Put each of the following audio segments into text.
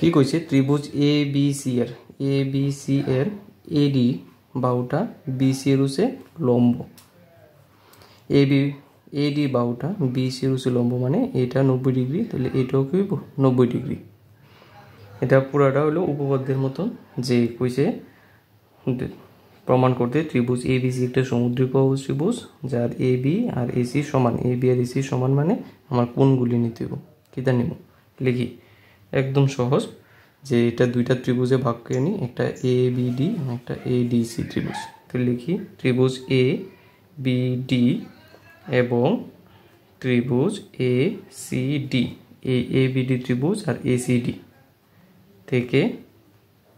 কি কইছে ত্রিভুজ এ বি সি এর এডি বাহুটা বিসি এর হচ্ছে লম্ব, এডি বাহুটা বিসি এর হচ্ছে লম্ব, মানে এটা 90 ডিগ্রি, তাহলে এটাও কি 90 ডিগ্রি। এটা পুরাটা হলো উপপাদ্যের মতন, যে কইছে প্রমাণ করতে ত্রিভুজ এ বি সি একটা সমদ্বিবাহু ত্রিভুজ যার এ বি আর এসি সমান, এ বি আর এসি সমান, মানে আমার কোণগুলি নিতে হবে। কিতা নিব লিখি, একদম সহজ, যে এটা দুইটা ত্রিভুজে ভাগ করে নিই, একটা এ বি ডি একটা এ ডি সি ত্রিভুজ। তো লিখি ত্রিভুজ এ বি ডি এবং ত্রিভুজ এ সি ডি, এই এ বি ডি ত্রিভুজ আর এ সি ডি থেকে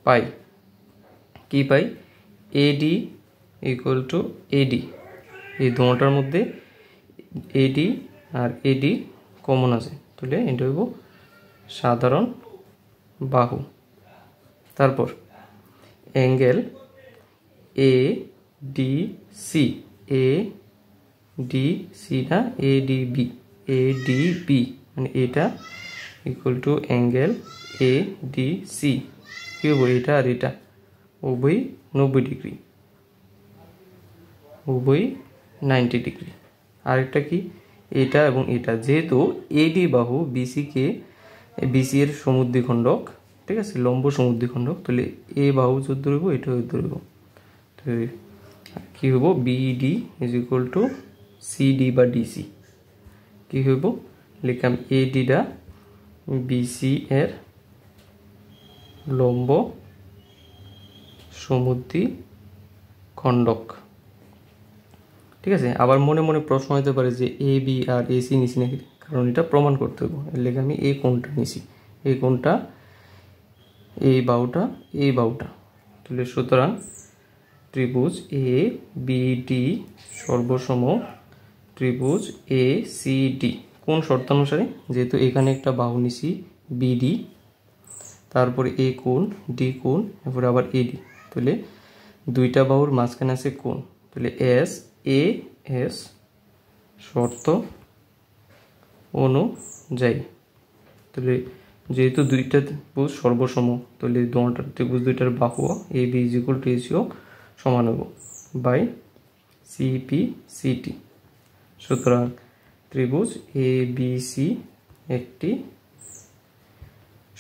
পাই কি পাই, এডি ইকুয়াল টু এডি, এই দুটার মধ্যে এডি আর এডি কমন আছে, তাহলে এটা হইব সাধারণ বাহু। তারপর angle A D C, A D C না এ ডি বি, মানে এটা equal to angle A D C, কি হবো এটা আর এটা উভয় 90 ডিগ্রি, উভয় 90 ডিগ্রি। আরেকটা কি, এটা এবং এটা, যেহেতু এডি বাহু বিসি এর সমদ্বিখণ্ডক, ঠিক আছে, লম্ব সমদ্বিখণ্ডক, তাহলে এ বাহু যদি ধরব এটা ধরব, তো কি হইব BD is equal two CD বা ডিসি, কি হইব লিখলাম এডিটা বিসি এর লম্ব সমদ্বিখণ্ডক, ঠিক আছে। আবার মনে মনে প্রশ্ন হতে পারে যে এ বি আর এসি নিছি নাকি, কারণ এটা প্রমাণ করতে হবে, এর লেগে আমি এই কোণটা নিছি, এই কোণটা এই বাহুটা, তাহলে সুতরাং ত্রিভুজ এ বি ডি সর্বসম ত্রিভুজ এ সি ডি কোন শর্তানুসারে, যেহেতু এখানে একটা বাহু নিছি বিডি, তারপরে এ কোণ ডি কোণ, তারপরে আবার এডি, তাহলে দুইটা বাহুর মাঝখানে আছে কোণ, তাহলে এস শর্ত অনুযায়ী, তাহলে যেহেতু দুইটা ত্রিভুজ সর্বসম, তাহলে ত্রিভুজ দুইটার বাহু A B is equal to এসিও সমান হব বাই সিপি সিটি। সুতরাং ত্রিভুজ এ বি সি একটি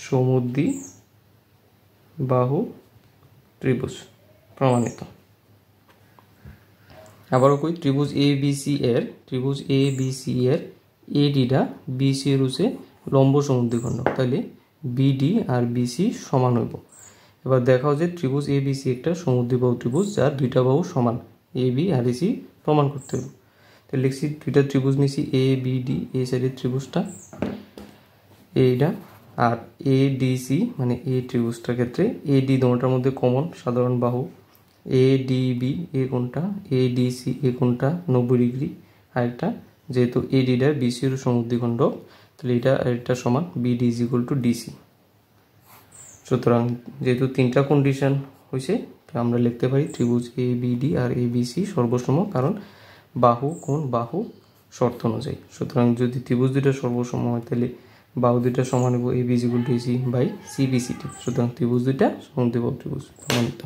সমদ্বিবাহু ত্রিভুজ, প্রমাণিত। আবারও কই, ত্রিভুজ এ বি সি এর এডিটা বিসি এর হচ্ছে লম্ব সমদ্বিখণ্ডক, তাহলে বিডি আর বিসি সমান হইব। এবার দেখাও যে ত্রিভুজ এ বি সি একটা সমদ্বিবাহু ত্রিভুজ যার দুইটা বাহু সমান, এ বি আর এসি প্রমাণ করতে হবে। তো লিখছি দুইটা ত্রিভুজ নিছি এ বি ডি, এই সাইডের ত্রিভুজটা এইটা, আর এ ডি সি মানে এই ত্রিভুজটার ক্ষেত্রে এ ডি দুটার মধ্যে কমন সাধারণ বাহু, এ ডি বি এই কোণটা, এ ডি সি এই কোণটা 90 ডিগ্রি, আরেকটা যেহেতু এ ডিটা বিসি এর সমদ্বিখণ্ডক, তাহলে এটা সমান BD is equal two DC. সুতরাং যেহেতু তিনটা কন্ডিশন হয়েছে, আমরা লিখতে পারি ত্রিভুজ A B D R A B C সর্বসম, কারণ বাহু কোণ বাহু শর্ত অনুযায়ী। সুতরাং যদি ত্রিভুজ দুইটা সর্বসম হয়, তাহলে বাহু দুইটা সমান হইব A B is equal to A C by সিবিসিটি। সুতরাং ত্রিভুজ দুইটা সমদ্বিবাহু ত্রিভুজ, প্রমাণিত।